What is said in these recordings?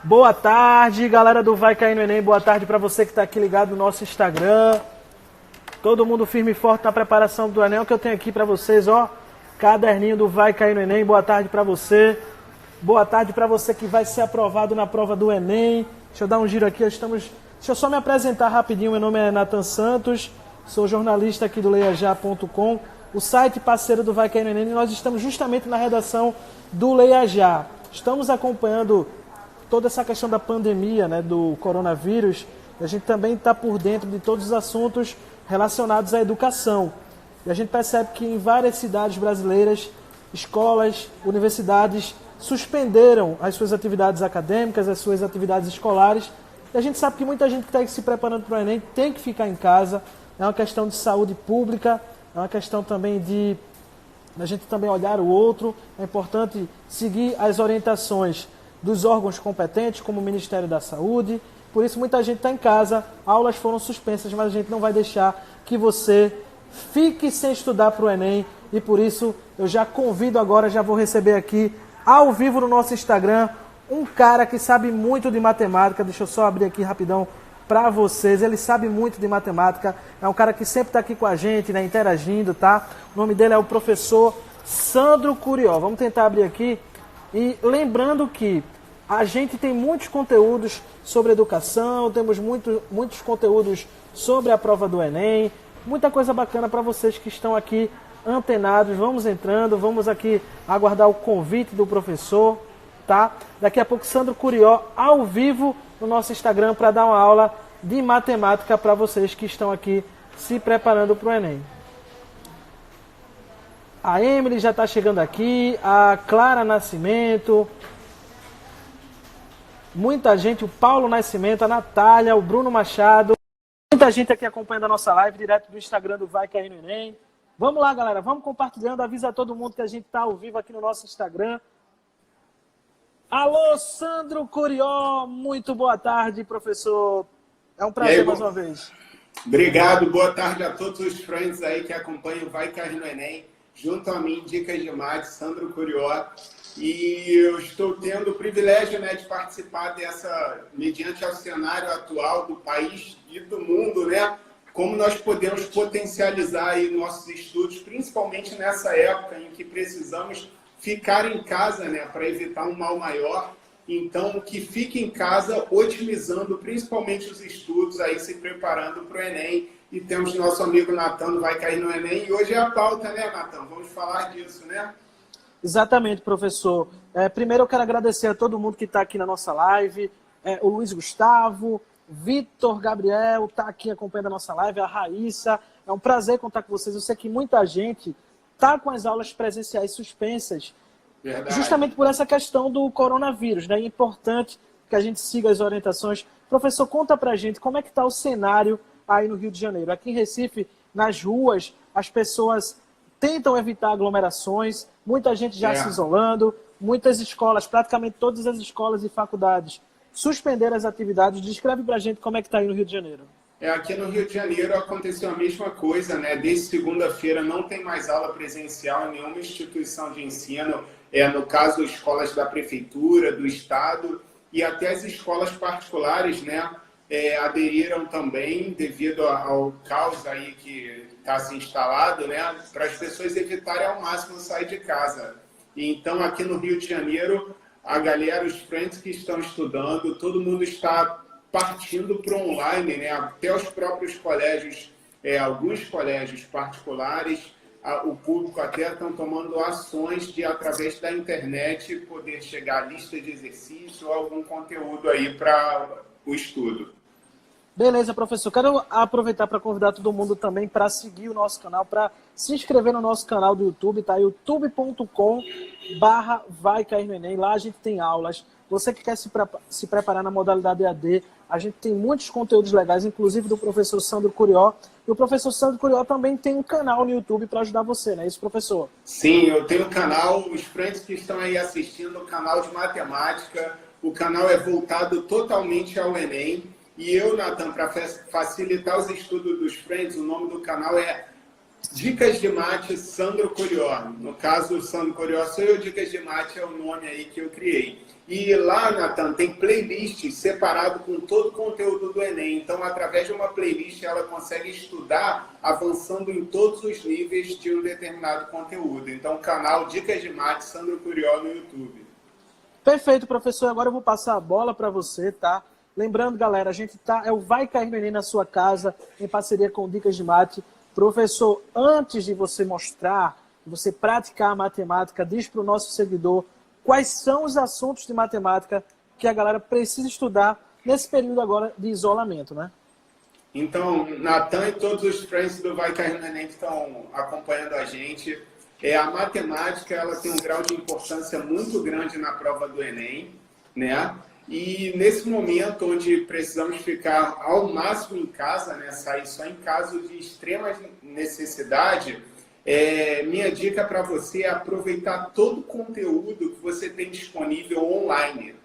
Boa tarde, galera do Vai Cair no Enem. Boa tarde para você que está aqui ligado no nosso Instagram. Todo mundo firme e forte na preparação do Enem. O que eu tenho aqui para vocês, ó. Caderninho do Vai Cair no Enem. Boa tarde para você. Boa tarde para você que vai ser aprovado na prova do Enem. Deixa eu dar um giro aqui. Deixa eu só me apresentar rapidinho. Meu nome é Nathan Santos. Sou jornalista aqui do leiajá.com. O site parceiro do Vai Cair no Enem. E nós estamos justamente na redação do Leia Já. Estamos acompanhando toda essa questão da pandemia, né, do coronavírus. A gente também está por dentro de todos os assuntos relacionados à educação. E a gente percebe que em várias cidades brasileiras, escolas, universidades suspenderam as suas atividades acadêmicas, as suas atividades escolares. E a gente sabe que muita gente que está se preparando para o Enem tem que ficar em casa. É uma questão de saúde pública, é uma questão também de a gente também olhar o outro. É importante seguir as orientações dos órgãos competentes, como o Ministério da Saúde. Por isso, muita gente está em casa, aulas foram suspensas, mas a gente não vai deixar que você fique sem estudar para o Enem. E por isso, eu já convido agora, já vou receber aqui, ao vivo no nosso Instagram, um cara que sabe muito de matemática. Deixa eu só abrir aqui rapidão para vocês. Ele sabe muito de matemática, é um cara que sempre está aqui com a gente, né, interagindo, tá? O nome dele é o professor Sandro Curió. Vamos tentar abrir aqui. E lembrando que a gente tem muitos conteúdos sobre educação, temos muitos conteúdos sobre a prova do Enem, muita coisa bacana para vocês que estão aqui antenados. Vamos entrando, vamos aqui aguardar o convite do professor, tá? Daqui a pouco Sandro Curió ao vivo no nosso Instagram para dar uma aula de matemática para vocês que estão aqui se preparando para o Enem. A Emily já está chegando aqui, a Clara Nascimento, muita gente, o Paulo Nascimento, a Natália, o Bruno Machado, muita gente aqui acompanhando a nossa live direto do Instagram do Vai Cair no Enem. Vamos lá, galera, vamos compartilhando, avisa a todo mundo que a gente está ao vivo aqui no nosso Instagram. Alô, Sandro Curió, muito boa tarde, professor. É um prazer mais uma vez. Obrigado, boa tarde a todos os friends aí que acompanham o Vai Cair no Enem. Junto a mim, Dicas de Mate, Sandro Curió. E eu estou tendo o privilégio, né, de participar dessa, mediante ao cenário atual do país e do mundo, né, como nós podemos potencializar aí nossos estudos, principalmente nessa época em que precisamos ficar em casa, né, para evitar um mal maior. Então, que fique em casa, otimizando principalmente os estudos, aí se preparando para o Enem. E temos nosso amigo Nathan, vai cair no Enem. E hoje é a pauta, né, Nathan? Vamos falar disso, né? Exatamente, professor. Primeiro eu quero agradecer a todo mundo que está aqui na nossa live. O Luiz Gustavo, Vitor Gabriel está aqui acompanhando a nossa live, a Raíssa. É um prazer contar com vocês. Eu sei que muita gente está com as aulas presenciais suspensas. Verdade. Justamente por essa questão do coronavírus, né? É importante que a gente siga as orientações. Professor, conta pra gente como é que está o cenário aí no Rio de Janeiro. Aqui em Recife, nas ruas, as pessoas tentam evitar aglomerações, muita gente já se isolando, muitas escolas, praticamente todas as escolas e faculdades suspenderam as atividades. Descreve pra gente como é que está aí no Rio de Janeiro. Aqui no Rio de Janeiro aconteceu a mesma coisa, né? Desde segunda-feira não tem mais aula presencial em nenhuma instituição de ensino. No caso, escolas da prefeitura, do estado e até as escolas particulares, né? Aderiram também devido ao caos aí que está se instalado, né? Para as pessoas evitarem ao máximo sair de casa. E então, aqui no Rio de Janeiro, a galera, os friends que estão estudando, todo mundo está partindo para o online, né? Até os próprios colégios, alguns colégios particulares, o público até estão tomando ações de, através da internet, poder chegar à lista de exercício ou algum conteúdo aí para o estudo. Beleza, professor. Quero aproveitar para convidar todo mundo também para seguir o nosso canal, para se inscrever no nosso canal do YouTube, tá? youtube.com/Vai Cair no Enem. Lá a gente tem aulas. Você que quer se preparar na modalidade EAD, a gente tem muitos conteúdos legais, inclusive do professor Sandro Curió. E o professor Sandro Curió também tem um canal no YouTube para ajudar você, não é isso, professor? Sim, eu tenho um canal, os friends que estão aí assistindo, o canal de matemática. O canal é voltado totalmente ao Enem. E eu, Nathan, para facilitar os estudos dos friends, o nome do canal é Dicas de Mate, Sandro Curió. No caso, o Sandro Curió sou eu, Dicas de Mate é o nome aí que eu criei. E lá, Nathan, tem playlists separado com todo o conteúdo do Enem. Então, através de uma playlist, ela consegue estudar avançando em todos os níveis de um determinado conteúdo. Então, canal Dicas de Mate, Sandro Curió no YouTube. Perfeito, professor. Agora eu vou passar a bola para você, tá? Lembrando, galera, a gente tá... É o Vai Cair no Enem na sua casa, em parceria com Dicas de Mate. Professor, antes de você mostrar, de você praticar a matemática, diz para o nosso seguidor quais são os assuntos de matemática que a galera precisa estudar nesse período agora de isolamento, né? Então, Nathan e todos os friends do Vai Cair no Enem que estão acompanhando a gente, a matemática ela tem um grau de importância muito grande na prova do Enem, né? E nesse momento onde precisamos ficar ao máximo em casa, né, sair só em caso de extrema necessidade, minha dica para você é aproveitar todo o conteúdo que você tem disponível online.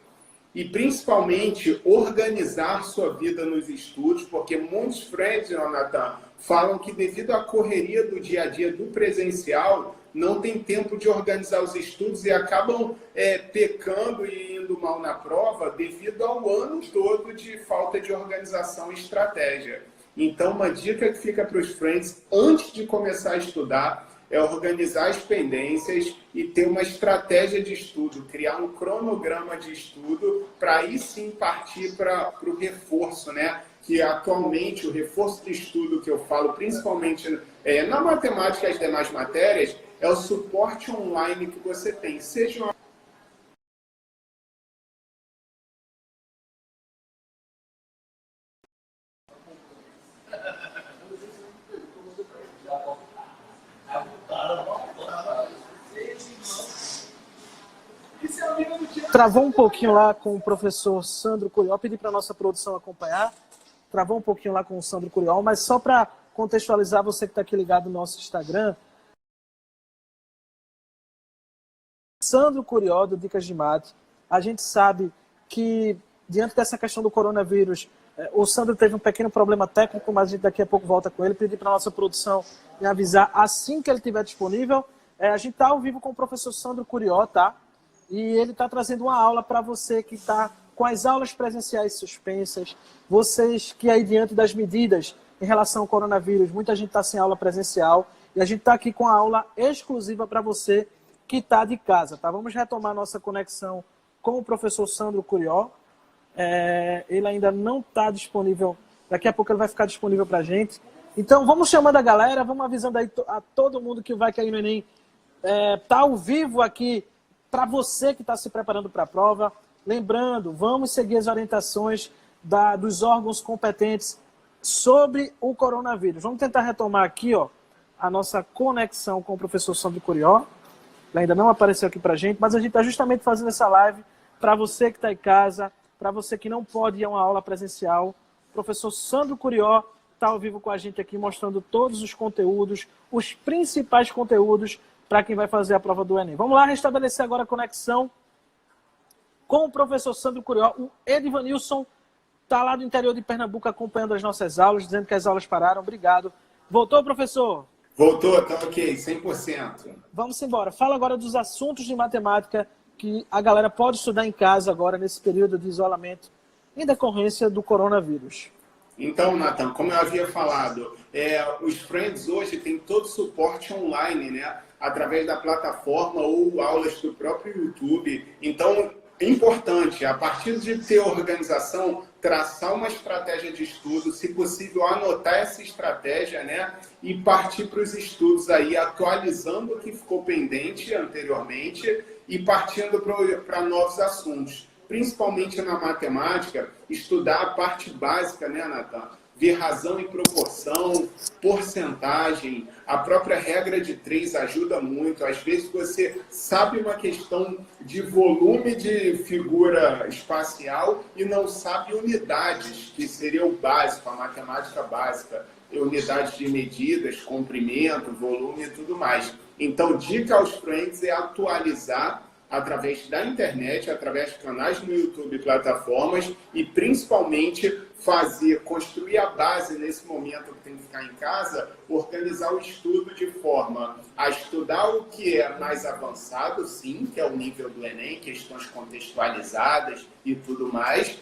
E principalmente organizar sua vida nos estudos, porque muitos friends, Jonathan, falam que devido à correria do dia a dia do presencial, não tem tempo de organizar os estudos e acabam pecando e indo mal na prova devido ao ano todo de falta de organização e estratégia. Então, uma dica que fica para os friends, antes de começar a estudar, é organizar as pendências e ter uma estratégia de estudo, criar um cronograma de estudo para aí sim partir para o reforço, né? Que atualmente o reforço de estudo que eu falo, principalmente na matemática e as demais matérias, é o suporte online que você tem, seja uma... Travou um pouquinho lá com o professor Sandro Curió, pedi para a nossa produção acompanhar. Travou um pouquinho lá com o Sandro Curió, mas só para contextualizar você que está aqui ligado no nosso Instagram, Sandro Curió, do Dicas de Mate, a gente sabe que, diante dessa questão do coronavírus, o Sandro teve um pequeno problema técnico, mas a gente daqui a pouco volta com ele. Pedi para a nossa produção me avisar assim que ele estiver disponível. A gente está ao vivo com o professor Sandro Curió, tá? E ele está trazendo uma aula para você que está com as aulas presenciais suspensas, vocês que aí diante das medidas em relação ao coronavírus, muita gente está sem aula presencial, e a gente está aqui com a aula exclusiva para você que está de casa, tá? Vamos retomar nossa conexão com o professor Sandro Curió. Ele ainda não está disponível, daqui a pouco ele vai ficar disponível para a gente. Então vamos chamando a galera, vamos avisando aí a todo mundo que vai cair no Enem. Está ao vivo aqui para você que está se preparando para a prova. Lembrando, vamos seguir as orientações dos órgãos competentes sobre o coronavírus. Vamos tentar retomar aqui a nossa conexão com o professor Sandro Curió. Ele ainda não apareceu aqui para a gente, mas a gente está justamente fazendo essa live para você que está em casa, para você que não pode ir a uma aula presencial. O professor Sandro Curió está ao vivo com a gente aqui, mostrando todos os conteúdos, os principais conteúdos para quem vai fazer a prova do Enem. Vamos lá restabelecer agora a conexão com o professor Sandro Curió. O Edivanilson está lá do interior de Pernambuco acompanhando as nossas aulas, dizendo que as aulas pararam. Obrigado. Voltou, professor? Voltou, tá ok, 100%. Vamos embora. Fala agora dos assuntos de matemática que a galera pode estudar em casa agora, nesse período de isolamento, em decorrência do coronavírus. Então, Nathan, como eu havia falado, os friends hoje têm todo o suporte online, né? Através da plataforma ou aulas do próprio YouTube. Então, é importante, a partir de ter organização, traçar uma estratégia de estudo, se possível, anotar essa estratégia, né? E partir para os estudos aí, atualizando o que ficou pendente anteriormente e partindo para novos assuntos. Principalmente na matemática, estudar a parte básica, né, Nathan? Ver razão e proporção, porcentagem, a própria regra de 3 ajuda muito. Às vezes você sabe uma questão de volume de figura espacial e não sabe unidades, que seria o básico, a matemática básica. Unidades de medidas, comprimento, volume e tudo mais. Então, dica aos friends é atualizar através da internet, através de canais no YouTube e plataformas, e principalmente construir a base nesse momento que tem que ficar em casa, organizar o estudo de forma a estudar o que é mais avançado, sim, que é o nível do Enem, questões contextualizadas e tudo mais,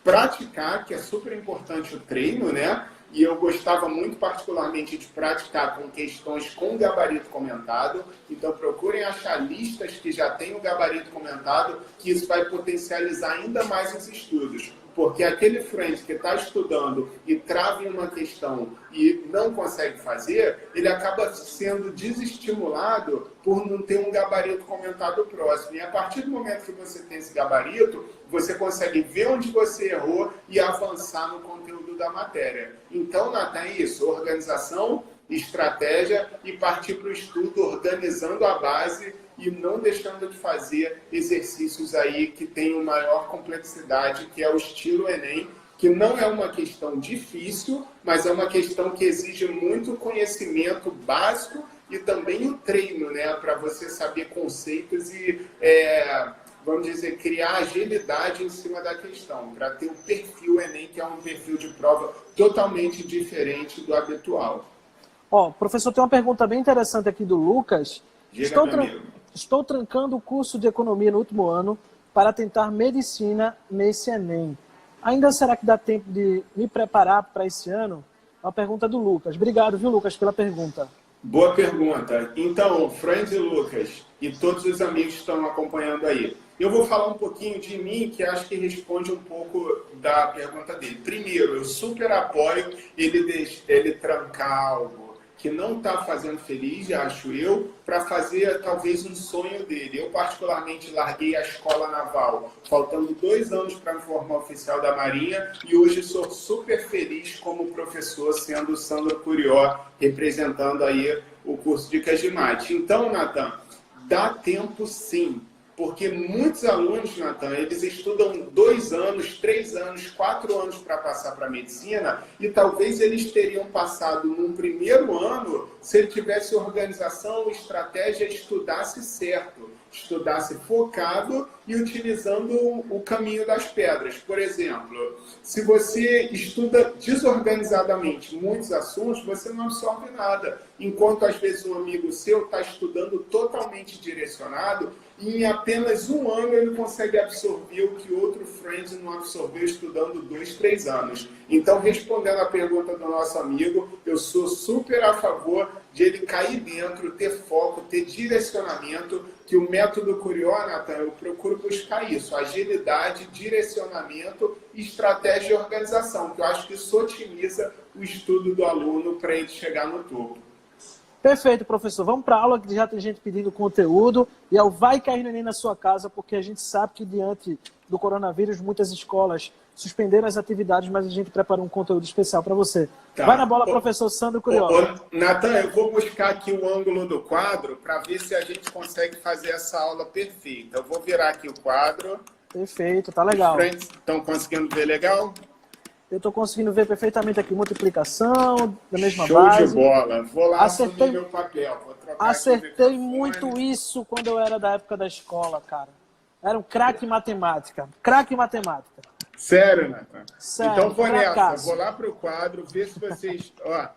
praticar, que é super importante o treino, né? E eu gostava muito particularmente de praticar com questões com gabarito comentado. Então procurem achar listas que já têm o gabarito comentado, que isso vai potencializar ainda mais os estudos. Porque aquele friend que está estudando e trava em uma questão e não consegue fazer, ele acaba sendo desestimulado por não ter um gabarito comentado próximo. E a partir do momento que você tem esse gabarito, você consegue ver onde você errou e avançar no conteúdo da matéria. Então, Natan, é isso. Organização, estratégia e partir para o estudo organizando a base e não deixando de fazer exercícios aí que tenham maior complexidade, que é o estilo Enem, que não é uma questão difícil, mas é uma questão que exige muito conhecimento básico e também o treino, né, para você saber conceitos e, vamos dizer, criar agilidade em cima da questão, para ter o perfil Enem, que é um perfil de prova totalmente diferente do habitual. Ó, professor, tem uma pergunta bem interessante aqui do Lucas. Estou trancando o curso de economia no último ano para tentar medicina nesse Enem. Ainda será que dá tempo de me preparar para esse ano? Uma pergunta do Lucas. Obrigado, viu, Lucas, pela pergunta. Boa pergunta. Então, Franz e Lucas, e todos os amigos que estão acompanhando aí, eu vou falar um pouquinho de mim, que acho que responde um pouco da pergunta dele. Primeiro, eu super apoio ele trancar algo que não está fazendo feliz, acho eu, para fazer talvez um sonho dele. Eu, particularmente, larguei a escola naval, faltando 2 anos para me formar oficial da Marinha, e hoje sou super feliz como professor, sendo o Sandro Curió, representando aí o curso Dicas de Mate. Então, Natan, dá tempo sim. Porque muitos alunos, Natan, eles estudam 2 anos, 3 anos, 4 anos para passar para a medicina e talvez eles teriam passado num primeiro ano se ele tivesse organização, estratégia, estudasse certo, estudasse focado e utilizando o caminho das pedras. Por exemplo, se você estuda desorganizadamente muitos assuntos, você não absorve nada. Enquanto, às vezes, um amigo seu está estudando totalmente direcionado e em apenas 1 ano ele consegue absorver o que outro friend não absorveu estudando 2, 3 anos. Então, respondendo à pergunta do nosso amigo, eu sou super a favor de ele cair dentro, ter foco, ter direcionamento, que o método Curió, Natan, eu procuro buscar isso, agilidade, direcionamento, estratégia e organização, que eu acho que isso otimiza o estudo do aluno para ele chegar no topo. Perfeito, professor. Vamos para a aula, que já tem gente pedindo conteúdo. E vai cair no Enem na sua casa, porque a gente sabe que diante do coronavírus, muitas escolas suspenderam as atividades, mas a gente preparou um conteúdo especial para você. Tá. Vai na bola, professor Sandro Curió. Natan, eu vou buscar aqui o ângulo do quadro para ver se a gente consegue fazer essa aula perfeita. Eu vou virar aqui o quadro. Perfeito, tá legal. Os estão conseguindo ver legal? Eu estou conseguindo ver perfeitamente aqui multiplicação, da mesma Show base. Show de bola. Vou lá assumir meu papel. Vou trocar acertei muito isso quando eu era da época da escola, cara. Era um craque em matemática. Craque em matemática. Sério, Natan? Sério, então vou nessa. Vou lá para o quadro, ver se vocês... Ó,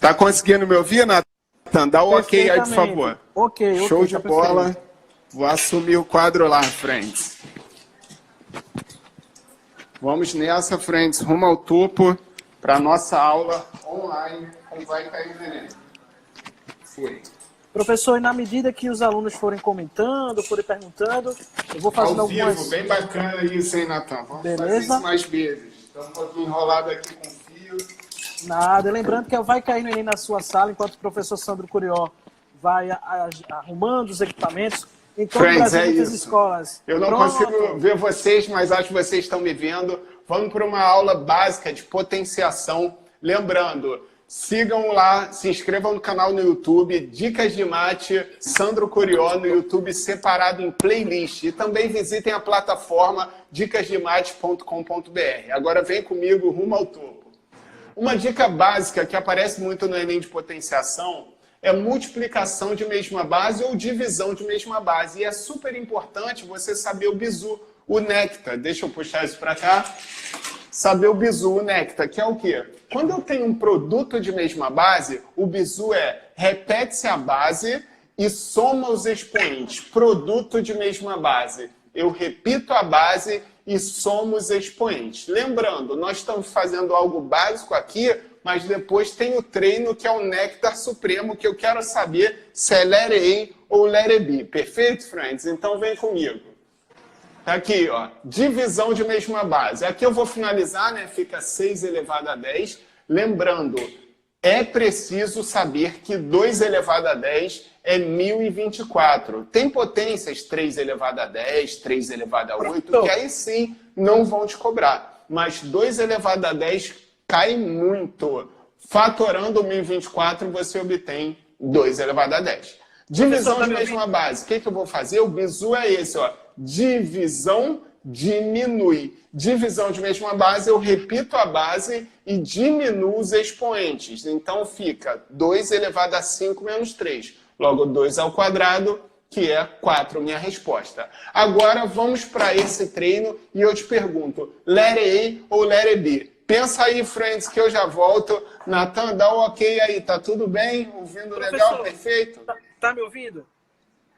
tá conseguindo me ouvir, Natan? Dá um ok aí, por favor. Ok. Show de bola. Perfeito. Vou assumir o quadro lá, friends. Vamos nessa, friends, rumo ao topo para a nossa aula online com Vai Cair no Enem. Fui. Professor, e na medida que os alunos forem comentando, forem perguntando, eu vou fazendo ao vivo, algumas... Bem bacana isso, hein, Natan? Vamos fazer isso mais vezes. Estamos um pouquinho enrolados aqui com fio. Nada. Lembrando que Vai Cair no Enem na sua sala, enquanto o professor Sandro Curió vai arrumando os equipamentos. Em todo o Brasil, muitas escolas. Eu não consigo ver vocês, mas acho que vocês estão me vendo. Vamos para uma aula básica de potenciação. Lembrando, sigam lá, se inscrevam no canal no YouTube, Dicas de Mate, Sandro Curió, no YouTube separado em playlist. E também visitem a plataforma dicasdemate.com.br. Agora vem comigo rumo ao topo. Uma dica básica que aparece muito no Enem de potenciação é multiplicação de mesma base ou divisão de mesma base. E é super importante você saber o bizu, o néctar. Deixa eu puxar isso para cá. Saber o bizu, o néctar, que é o quê? Quando eu tenho um produto de mesma base, o bizu repete-se a base e soma os expoentes. Produto de mesma base. Eu repito a base e somo os expoentes. Lembrando, nós estamos fazendo algo básico aqui, mas depois tem o treino que é o néctar supremo, que eu quero saber se é letter A ou letter B. Perfeito, friends? Então vem comigo. Tá aqui, ó, divisão de mesma base. Aqui eu vou finalizar, né? Fica 6 elevado a 10. Lembrando, é preciso saber que 2 elevado a 10 é 1024. Tem potências 3 elevado a 10, 3 elevado a 8, que aí sim não vão te cobrar. Mas 2 elevado a 10 cai muito. Fatorando 1024, você obtém 2 elevado a 10. Divisão de mesma base. O que eu vou fazer? O bizu é esse, ó. Divisão diminui. Divisão de mesma base, eu repito a base e diminuo os expoentes. Então fica 2 elevado a 5 menos 3. Logo, 2 ao quadrado, que é 4, minha resposta. Agora vamos para esse treino e eu te pergunto, letter A ou letter B? Pensa aí, friends, que eu já volto. Natan, dá um ok aí, tá tudo bem? Ouvindo legal? Perfeito? Tá me ouvindo?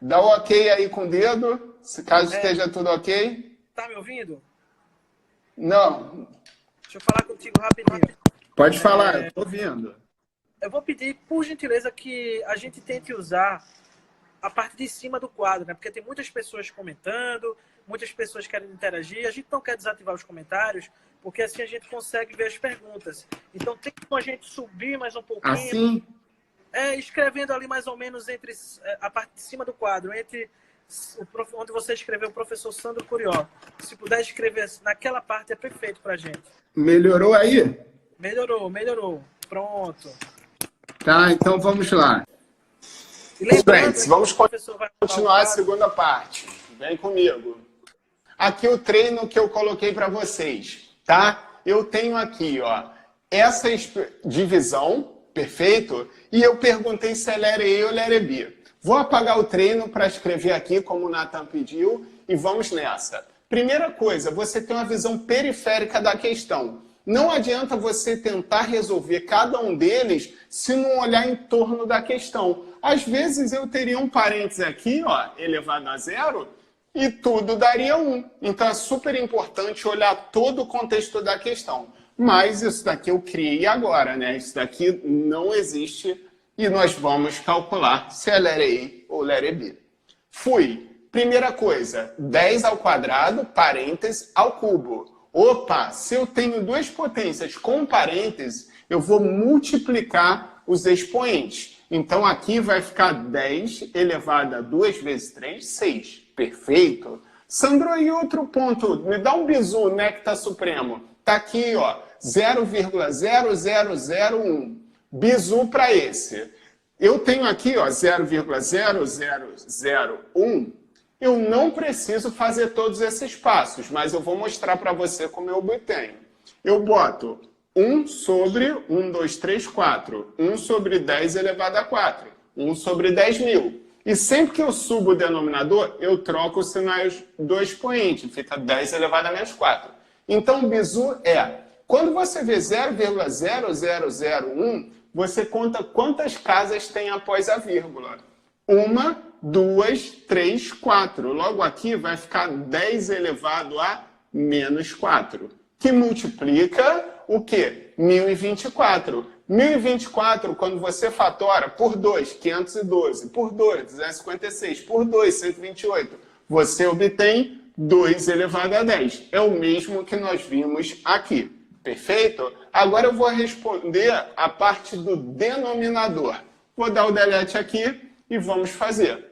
Dá um ok aí com o dedo, se caso esteja tudo ok. Tá me ouvindo? Não. Deixa eu falar contigo rapidinho. Pode falar, eu tô ouvindo. Eu vou pedir, por gentileza, que a gente tente usar a parte de cima do quadro, né? Porque tem muitas pessoas comentando, muitas pessoas querem interagir. A gente não quer desativar os comentários, porque assim a gente consegue ver as perguntas. Então tem como a gente subir mais um pouquinho. Assim? Escrevendo ali mais ou menos entre a parte de cima do quadro, entre onde você escreveu o professor Sandro Curió. Se puder escrever naquela parte, é perfeito pra gente. Melhorou aí? Melhorou. Pronto. Tá, então vamos lá. Friends, vamos continuar a segunda parte. Vem comigo. Aqui o treino que eu coloquei para vocês, tá? Eu tenho aqui, ó, essa divisão, perfeito? E eu perguntei se é letter A ou letter B. Vou apagar o treino para escrever aqui, como o Nathan pediu, e vamos nessa. Primeira coisa, você tem uma visão periférica da questão. Não adianta você tentar resolver cada um deles se não olhar em torno da questão. Às vezes eu teria um parênteses aqui, ó, elevado a 0, e tudo daria 1. Então é super importante olhar todo o contexto da questão. Mas isso daqui eu criei agora, né? Isso daqui não existe e nós vamos calcular se é letter A ou letter B. Fui. Primeira coisa, 10 ao quadrado, parênteses, ao cubo. Opa, se eu tenho duas potências com parênteses, eu vou multiplicar os expoentes. Então aqui vai ficar 10 elevado a 2 vezes 3, 6. Perfeito. Sandro, e outro ponto, me dá um bizu, néctar supremo. Tá aqui, ó, 0,0001. Bizu para esse. Eu tenho aqui, ó, 0,0001. Eu não preciso fazer todos esses passos, mas eu vou mostrar para você como eu obtenho. Eu boto 1 sobre 1, 2, 3, 4. 1 sobre 10 elevado a 4. 1 sobre 10.000. E sempre que eu subo o denominador, eu troco os sinais do expoente. Fica 10 elevado a menos 4. Então, o bizu é... Quando você vê 0,0001, você conta quantas casas tem após a vírgula. 1, 2, 3, 4. Logo aqui vai ficar 10 elevado a menos 4. Que multiplica o quê? 1024. 1024, quando você fatora por 2, 512. Por 2, 256. Por 2, 128. Você obtém 2 elevado a 10. É o mesmo que nós vimos aqui. Perfeito? Agora eu vou responder a parte do denominador. Vou dar o delete aqui e vamos fazer.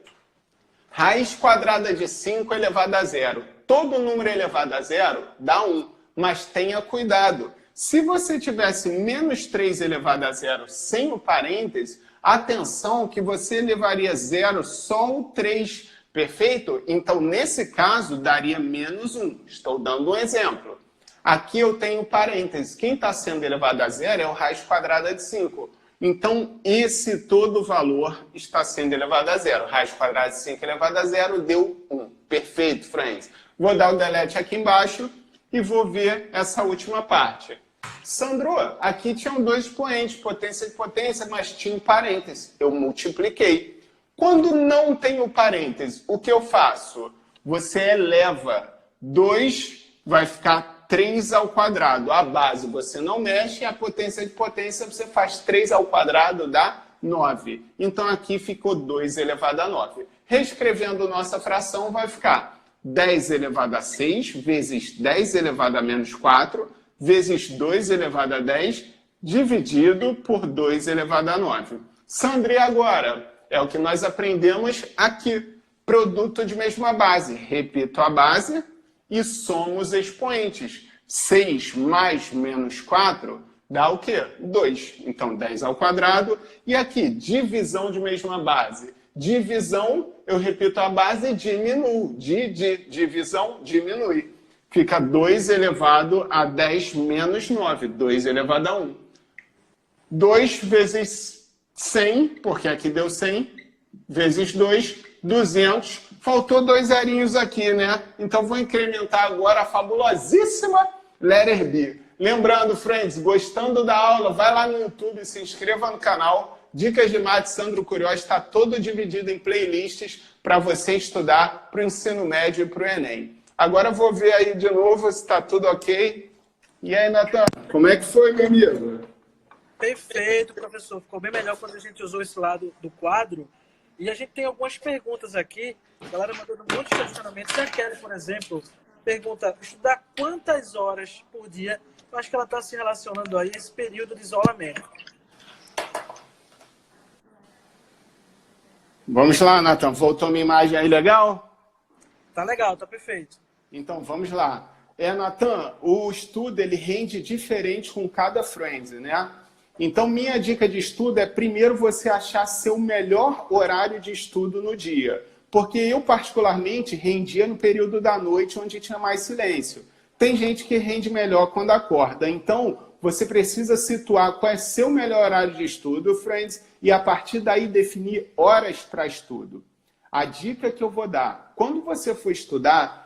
Raiz quadrada de 5 elevado a 0. Todo número elevado a 0 dá 1, mas tenha cuidado. Se você tivesse menos 3 elevado a 0 sem o parêntese, atenção que você levaria 0 só o 3. Perfeito? Então, nesse caso, daria menos 1. Estou dando um exemplo. Aqui eu tenho parênteses. Quem está sendo elevado a 0 é o raiz quadrada de 5. Então, esse todo valor está sendo elevado a zero. Raiz quadrada de 5 elevado a zero deu 1. Perfeito, friends. Vou dar o delete aqui embaixo e vou ver essa última parte. Sandro, aqui tinham dois expoentes, potência e potência, mas tinha um parêntese. Eu multipliquei. Quando não tem o parêntese, o que eu faço? Você eleva 2, vai ficar 3 ao quadrado. A base você não mexe, a potência de potência você faz 3 ao quadrado, dá 9. Então aqui ficou 2 elevado a 9. Reescrevendo nossa fração, vai ficar 10 elevado a 6 vezes 10 elevado a menos 4 vezes 2 elevado a 10 dividido por 2 elevado a 9. Sandra, e agora? É o que nós aprendemos aqui. Produto de mesma base. Repito a base e somo os expoentes. 6 mais menos 4 dá o quê? 2. Então, 10 ao quadrado. E aqui, divisão de mesma base. Divisão, eu repito a base e diminuo. Divisão, diminui. Fica 2 elevado a 10 menos 9. 2 elevado a 1. 2 vezes 100, porque aqui deu 100, vezes 2, 200. Faltou 2 zerinhos aqui, né? Então, vou incrementar agora a fabulosíssima letter B. Lembrando, friends, gostando da aula, vai lá no YouTube, se inscreva no canal. Dicas de Mate Sandro Curió está todo dividido em playlists para você estudar para o ensino médio e para o Enem. Agora eu vou ver aí de novo se está tudo ok. E aí, Natan, como é que foi, meu amigo? Perfeito, professor. Ficou bem melhor quando a gente usou esse lado do quadro. E a gente tem algumas perguntas aqui. A galera mandando muitos questionamentos. A Kelly, por exemplo, pergunta: estudar quantas horas por dia? Eu acho que ela está se relacionando aí a esse período de isolamento. Vamos lá, Natan. Voltou minha imagem aí legal? Tá legal, tá perfeito. Então, vamos lá. Natan, o estudo ele rende diferente com cada friend, né? Então, minha dica de estudo é primeiro você achar seu melhor horário de estudo no dia. Porque eu, particularmente, rendia no período da noite, onde tinha mais silêncio. Tem gente que rende melhor quando acorda. Então, você precisa situar qual é seu melhor horário de estudo, friends, e a partir daí definir horas para estudo. A dica que eu vou dar: quando você for estudar,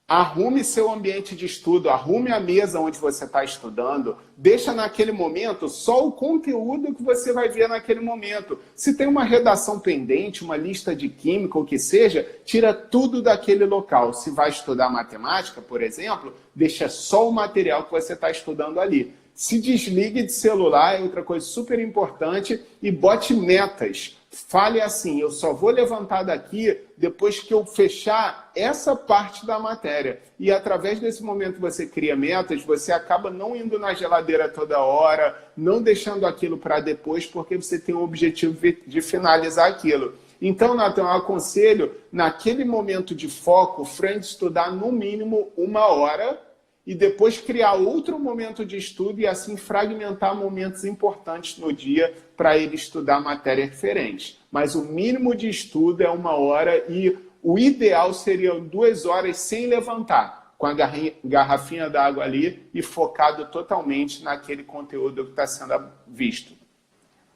arrume seu ambiente de estudo, arrume a mesa onde você está estudando, deixa naquele momento só o conteúdo que você vai ver naquele momento. Se tem uma redação pendente, uma lista de química, o que seja, tira tudo daquele local. Se vai estudar matemática, por exemplo, deixa só o material que você está estudando ali. Se desligue de celular, é outra coisa super importante, e bote metas. Fale assim: eu só vou levantar daqui depois que eu fechar essa parte da matéria. E através desse momento que você cria metas, você acaba não indo na geladeira toda hora, não deixando aquilo para depois, porque você tem o objetivo de finalizar aquilo. Então, Natan, eu aconselho, naquele momento de foco, friend, estudar no mínimo 1 hora, e depois criar outro momento de estudo e assim fragmentar momentos importantes no dia para ele estudar matérias diferentes. Mas o mínimo de estudo é 1 hora e o ideal seria 2 horas sem levantar, com a garrafinha d'água ali e focado totalmente naquele conteúdo que está sendo visto.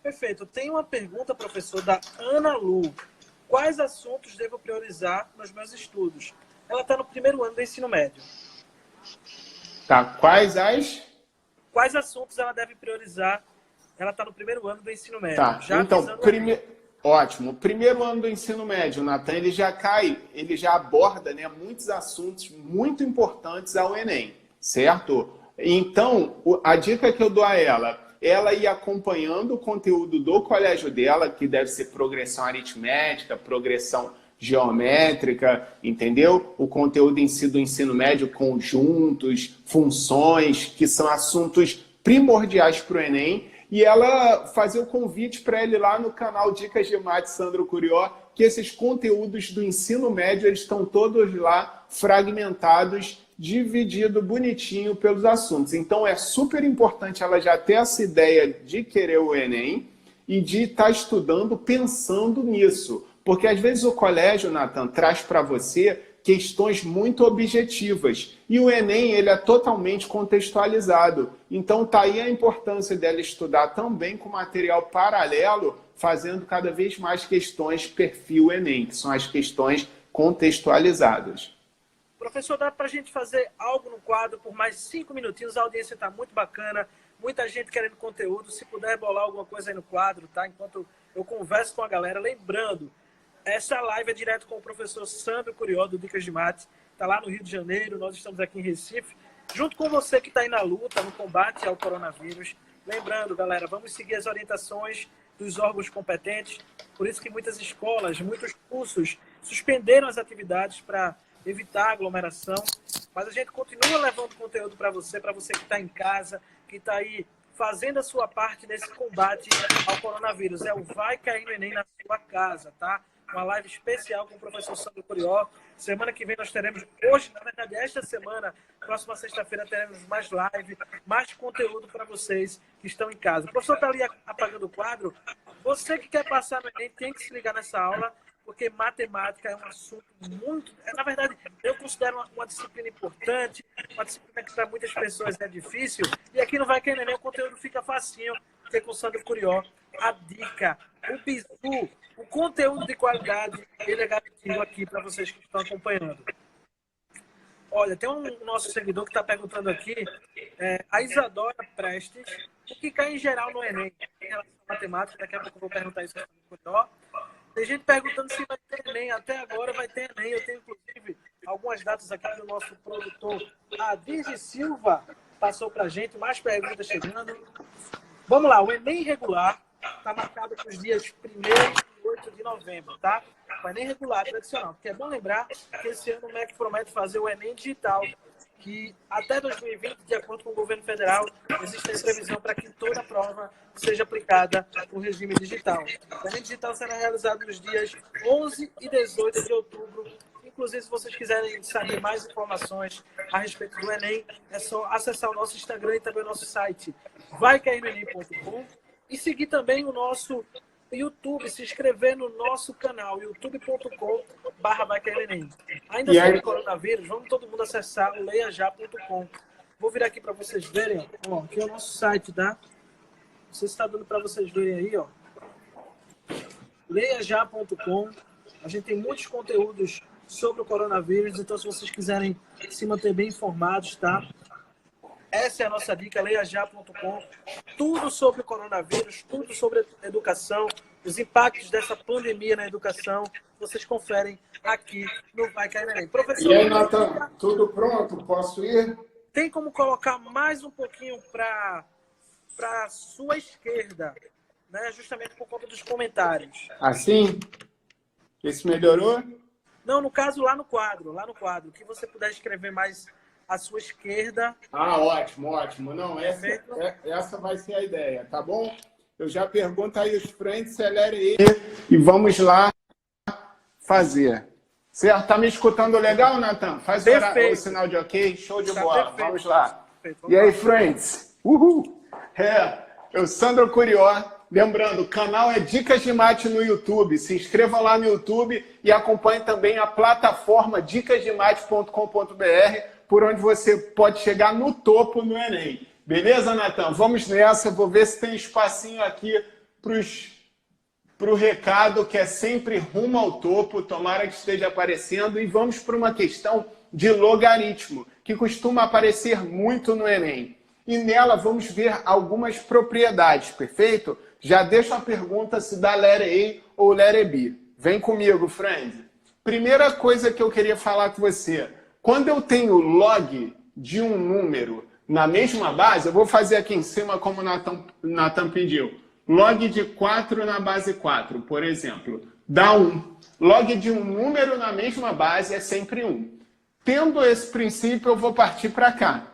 Perfeito. Tem uma pergunta, professor, da Ana Lu. Quais assuntos devo priorizar nos meus estudos? Ela está no primeiro ano do ensino médio. Tá, quais assuntos ela deve priorizar? Ela está no primeiro ano do ensino médio. Tá, então, ótimo. Primeiro ano do ensino médio, Natan, ele já aborda, né, muitos assuntos muito importantes ao Enem, certo? Então, a dica que eu dou a ela ir acompanhando o conteúdo do colégio dela, que deve ser progressão aritmética, progressão geométrica, entendeu? O conteúdo em si do ensino médio, conjuntos, funções, que são assuntos primordiais para o Enem, e ela fazer o convite para ele lá no canal Dicas de Mate Sandro Curió, que esses conteúdos do ensino médio, eles estão todos lá fragmentados, dividido bonitinho pelos assuntos. Então é super importante ela já ter essa ideia de querer o Enem e de estar estudando pensando nisso. Porque às vezes o colégio, Natan, traz para você questões muito objetivas. E o Enem, ele é totalmente contextualizado. Então, está aí a importância dela estudar também com material paralelo, fazendo cada vez mais questões perfil Enem, que são as questões contextualizadas. Professor, dá para a gente fazer algo no quadro por mais 5 minutinhos? A audiência está muito bacana, muita gente querendo conteúdo. Se puder bolar alguma coisa aí no quadro, tá? Enquanto eu converso com a galera. Lembrando, essa live é direto com o professor Sandro Curió, do Dicas de Mate. Está lá no Rio de Janeiro, nós estamos aqui em Recife, junto com você que está aí na luta, no combate ao coronavírus. Lembrando, galera, vamos seguir as orientações dos órgãos competentes. Por isso que muitas escolas, muitos cursos suspenderam as atividades para evitar aglomeração. Mas a gente continua levando conteúdo para você que está em casa, que está aí fazendo a sua parte nesse combate ao coronavírus. É o Vai Cair no Enem na sua casa, tá? Uma live especial com o professor Sandro Curió. Semana que vem nós teremos, hoje, na verdade, esta semana, próxima sexta-feira, teremos mais live, mais conteúdo para vocês que estão em casa. O professor está ali apagando o quadro. Você que quer passar no Enem tem que se ligar nessa aula, porque matemática é um assunto muito... Na verdade, eu considero uma disciplina importante, uma disciplina que para muitas pessoas é difícil, e aqui não vai cair no Enem, o conteúdo fica facinho, porque com o Sandro Curió, a dica, o bizu, o conteúdo de qualidade, ele é garantido aqui para vocês que estão acompanhando. Olha, tem um nosso seguidor que está perguntando aqui, a Isadora Prestes, o que cai em geral no Enem em relação à matemática, daqui a pouco eu vou perguntar isso para o Curió. Tem gente perguntando se vai ter Enem, até agora vai ter Enem, eu tenho inclusive algumas datas aqui do nosso produtor, a Dirce Silva, passou para a gente, mais perguntas chegando. Vamos lá, o Enem regular está marcado para os dias 1º e 8 de novembro, tá? O Enem regular, tradicional. Porque é bom lembrar que esse ano o MEC promete fazer o Enem digital, que até 2020, de acordo com o governo federal, existe a previsão para que toda a prova seja aplicada no regime digital. O Enem digital será realizado nos dias 11 e 18 de outubro. Inclusive, se vocês quiserem saber mais informações a respeito do Enem, é só acessar o nosso Instagram e também o nosso site, vaicairnoenem.com, e seguir também o nosso YouTube, se inscrever no nosso canal, youtube.com/vaicairnoenem. Ainda sobre o coronavírus, vamos todo mundo acessar o leiajá.com. Vou virar aqui para vocês verem, ó, aqui é o nosso site, tá? Não sei se está dando para vocês verem aí, ó. leiajá.com. A gente tem muitos conteúdos sobre o coronavírus, então se vocês quiserem se manter bem informados, tá? Essa é a nossa dica, leiajá.com. Tudo sobre o coronavírus, tudo sobre educação, os impactos dessa pandemia na educação, vocês conferem aqui no Vai Cair no Enem. Professor, e aí, Nathan, tudo pronto? Posso ir? Tem como colocar mais um pouquinho para a sua esquerda, né? Justamente por conta dos comentários. Assim? Esse melhorou? Não, no caso, lá no quadro, que você puder escrever mais à sua esquerda. Ah, ótimo, ótimo. Não, essa vai ser a ideia, tá bom? Eu já pergunto aí os friends, acelere aí e vamos lá fazer. Certo? Tá me escutando legal, Nathan? Faz o sinal de ok, show de bola. Perfeito. Vamos lá. Vamos e aí, friends? Uhul! Eu, Sandro Curió. Lembrando, o canal é Dicas de Mate no YouTube. Se inscreva lá no YouTube e acompanhe também a plataforma dicasdemate.com.br, por onde você pode chegar no topo no Enem. Beleza, Nathan? Vamos nessa. Vou ver se tem espacinho aqui para o recado, que é sempre rumo ao topo. Tomara que esteja aparecendo. E vamos para uma questão de logaritmo, que costuma aparecer muito no Enem. E nela vamos ver algumas propriedades, perfeito? Já deixo a pergunta se dá letter A ou letter B. Vem comigo, friend. Primeira coisa que eu queria falar com você. Quando eu tenho log de um número na mesma base, eu vou fazer aqui em cima como o Nathan pediu. Log de 4 na base 4, por exemplo, dá 1. Log de um número na mesma base é sempre 1. Tendo esse princípio, eu vou partir para cá.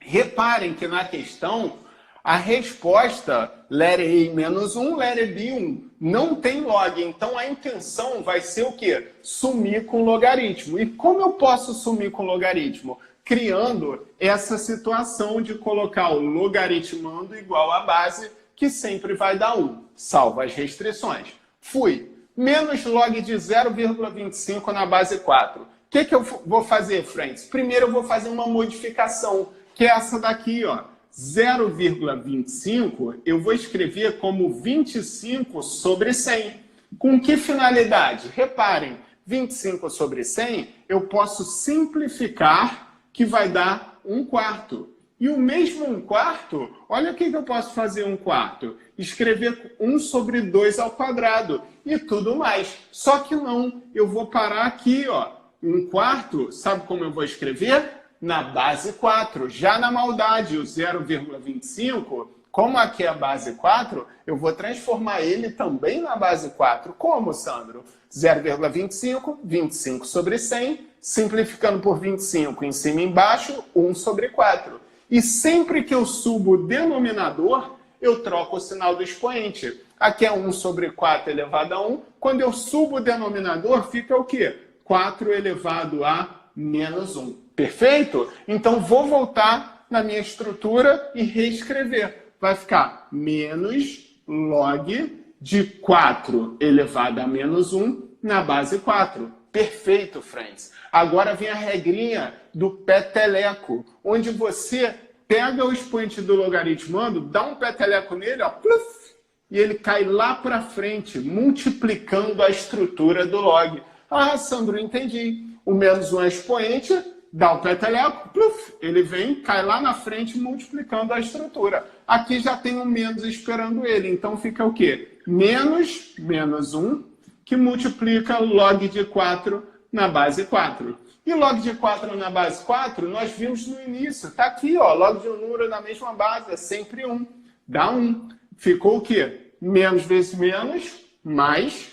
Reparem que na questão, a resposta letter A menos 1, letter B 1. Não tem log, então a intenção vai ser o quê? Sumir com logaritmo. E como eu posso sumir com logaritmo? Criando essa situação de colocar o logaritmando igual à base, que sempre vai dar 1, salvo as restrições. Fui. Menos log de 0,25 na base 4. que eu vou fazer, friends? Primeiro eu vou fazer uma modificação, que é essa daqui, ó. 0,25 eu vou escrever como 25 sobre 100. Com que finalidade? Reparem, 25 sobre 100 eu posso simplificar, que vai dar 1/4. E o mesmo 1/4, olha o que eu posso fazer 1/4. Escrever 1 sobre 2 ao quadrado e tudo mais. Só que não, eu vou parar aqui, ó. 1/4, sabe como eu vou escrever? Na base 4. Já na maldade, o 0,25, como aqui é a base 4, eu vou transformar ele também na base 4. Como, Sandro? 0,25, 25 sobre 100, simplificando por 25 em cima e embaixo, 1 sobre 4. E sempre que eu subo o denominador, eu troco o sinal do expoente. Aqui é 1 sobre 4 elevado a 1. Quando eu subo o denominador, fica o quê? 4 elevado a menos 1. Perfeito? Então, vou voltar na minha estrutura e reescrever. Vai ficar menos log de 4 elevado a menos 1 na base 4. Perfeito, friends. Agora vem a regrinha do peteleco, onde você pega o expoente do logaritmando, dá um peteleco nele, ó, pluf, e ele cai lá para frente, multiplicando a estrutura do log. Ah, Sandro, entendi. O menos 1 é expoente, dá o peteleco, pluf, ele vem, cai lá na frente, multiplicando a estrutura. Aqui já tem um menos esperando ele, então fica o quê? Menos 1, que multiplica log de 4 na base 4. E log de 4 na base 4, nós vimos no início. Está aqui, ó, log de um número na mesma base, é sempre 1. Dá 1. Ficou o quê? Menos vezes menos, mais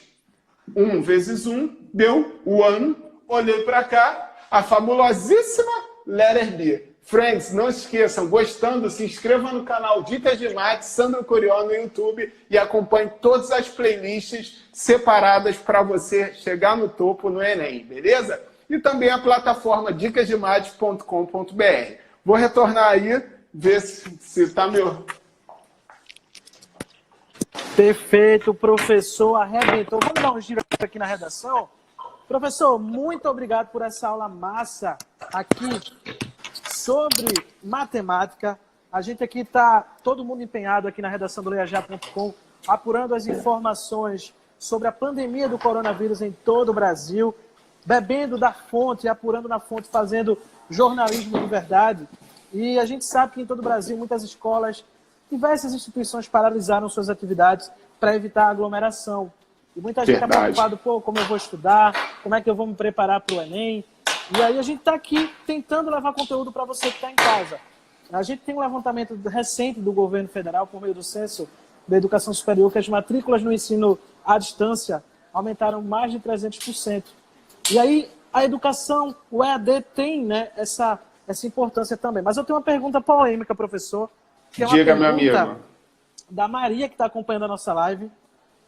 1 vezes 1, deu 1. Olhei para cá, a fabulosíssima letter B. Friends, não se esqueçam, gostando, se inscreva no canal Dicas de Mates, Sandro Curió no YouTube e acompanhe todas as playlists separadas para você chegar no topo no Enem, beleza? E também a plataforma dicasdemates.com.br. Vou retornar aí, ver se está meu... Perfeito, professor, arrebentou. Vamos dar um giro aqui na redação? Professor, muito obrigado por essa aula massa aqui sobre matemática. A gente aqui está, todo mundo empenhado aqui na redação do leiajá.com, apurando as informações sobre a pandemia do coronavírus em todo o Brasil, bebendo da fonte, apurando na fonte, fazendo jornalismo de verdade. E a gente sabe que em todo o Brasil, muitas escolas, diversas instituições paralisaram suas atividades para evitar aglomeração. E muita gente está preocupada, pô, como eu vou estudar, como é que eu vou me preparar para o Enem. E aí a gente está aqui tentando levar conteúdo para você que está em casa. A gente tem um levantamento recente do governo federal, por meio do Censo da Educação Superior, que as matrículas no ensino à distância aumentaram mais de 300%. E aí a educação, o EAD tem, né, essa importância também. Mas eu tenho uma pergunta polêmica, professor, que é uma Diga, meu pergunta amigo. Da Maria, que está acompanhando a nossa live.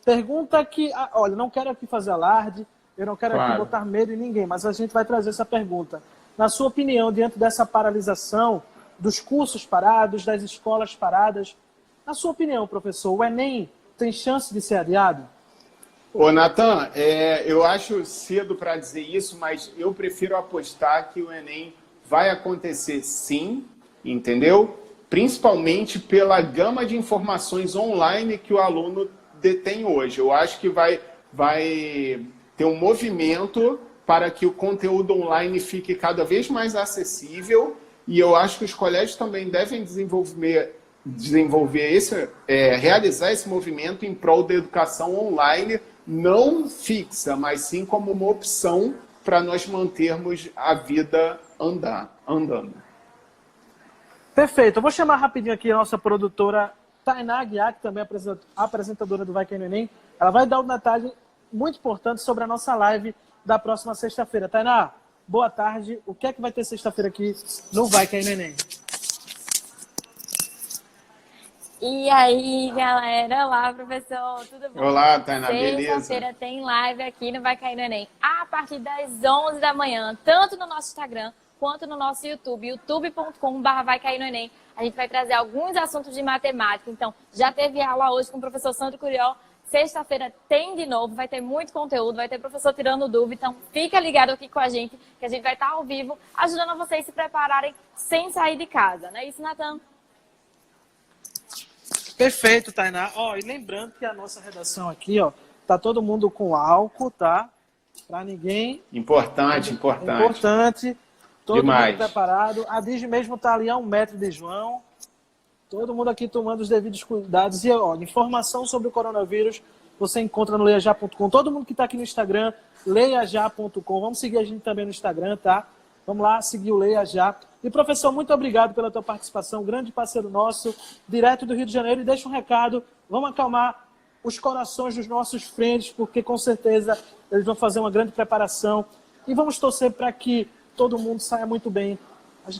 Pergunta que, olha, não quero aqui fazer alarde, eu não quero aqui botar medo em ninguém, mas a gente vai trazer essa pergunta. Na sua opinião, diante dessa paralisação, dos cursos parados, das escolas paradas, na sua opinião, professor, o Enem tem chance de ser adiado? Ô, Natan, eu acho cedo para dizer isso, mas eu prefiro apostar que o Enem vai acontecer sim, entendeu? Principalmente pela gama de informações online que o aluno detém hoje. Eu acho que vai ter um movimento para que o conteúdo online fique cada vez mais acessível e eu acho que os colégios também devem realizar esse movimento em prol da educação online, não fixa, mas sim como uma opção para nós mantermos a vida andando. Perfeito. Eu vou chamar rapidinho aqui a nossa produtora Tainá Aguiar, que também é apresentadora do Vai Cair no Enem. Ela vai dar um detalhe muito importante sobre a nossa live da próxima sexta-feira. Tainá, boa tarde. O que é que vai ter sexta-feira aqui no Vai Cair no Enem? E aí, galera? Olá, professor. Tudo bom? Olá, Tainá, beleza? Sexta-feira tem live aqui no Vai Cair no Enem, a partir das 11 da manhã, tanto no nosso Instagram quanto no nosso YouTube, youtube.com/vai cair no Enem. A gente vai trazer alguns assuntos de matemática. Então, já teve aula hoje com o professor Sandro Curió. Sexta-feira tem de novo, vai ter muito conteúdo, vai ter professor tirando dúvida, então fica ligado aqui com a gente, que a gente vai estar ao vivo, ajudando vocês a se prepararem sem sair de casa, não é isso, Natan? Perfeito, Tainá. Ó, e lembrando que a nossa redação aqui, ó, tá todo mundo com álcool, tá? Pra ninguém... Importante. Importante. Todo Demais. mundo preparado. A Digi mesmo tá ali a 1 metro de João. Todo mundo aqui tomando os devidos cuidados. E, ó, informação sobre o coronavírus você encontra no leiajá.com. Todo mundo que está aqui no Instagram, leiajá.com. Vamos seguir a gente também no Instagram, tá? Vamos lá, seguir o Leia Já. E, professor, muito obrigado pela tua participação. Grande parceiro nosso, direto do Rio de Janeiro. E deixa um recado, vamos acalmar os corações dos nossos frentes, porque, com certeza, eles vão fazer uma grande preparação. E vamos torcer para que todo mundo saia muito bem,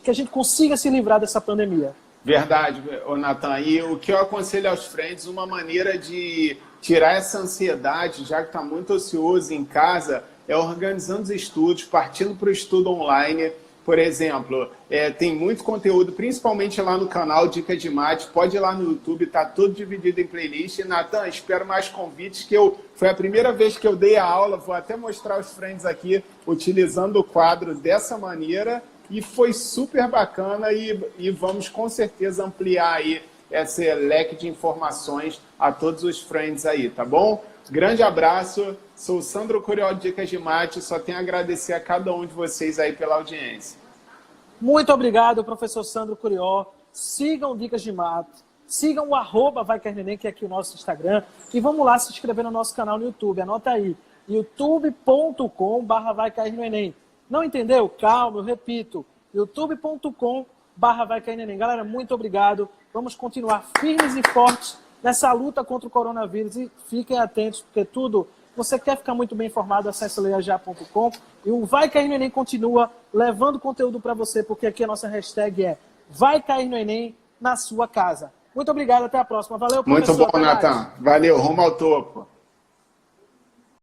que a gente consiga se livrar dessa pandemia. Verdade, Natan. E o que eu aconselho aos friends, uma maneira de tirar essa ansiedade, já que está muito ocioso em casa, é organizando os estudos, partindo para o estudo online. Por exemplo, tem muito conteúdo, principalmente lá no canal Dica de Mate. Pode ir lá no YouTube, está tudo dividido em playlist. Natan, espero mais convites, foi a primeira vez que eu dei a aula, vou até mostrar aos friends aqui, utilizando o quadro dessa maneira. E foi super bacana e vamos com certeza ampliar aí esse leque de informações a todos os friends aí, tá bom? Grande abraço, sou o Sandro Curió de Dicas de Mate, só tenho a agradecer a cada um de vocês aí pela audiência. Muito obrigado, professor Sandro Curió. Sigam Dicas de Mate, sigam o @VaiCairNeném, que é aqui o nosso Instagram, e vamos lá se inscrever no nosso canal no YouTube, anota aí, youtube.com/VaiCairNeném. Não entendeu? Calma, eu repito. youtube.com/VaiCairNeném. Galera, muito obrigado. Vamos continuar firmes e fortes nessa luta contra o coronavírus. E fiquem atentos, porque você quer ficar muito bem informado, acesse leiajá.com. E o Vai Cair no Enem continua levando conteúdo para você, porque aqui a nossa hashtag é Vai Cair no Enem na sua casa. Muito obrigado, até a próxima. Valeu, professor. Muito bom, Natan. Valeu, rumo ao topo.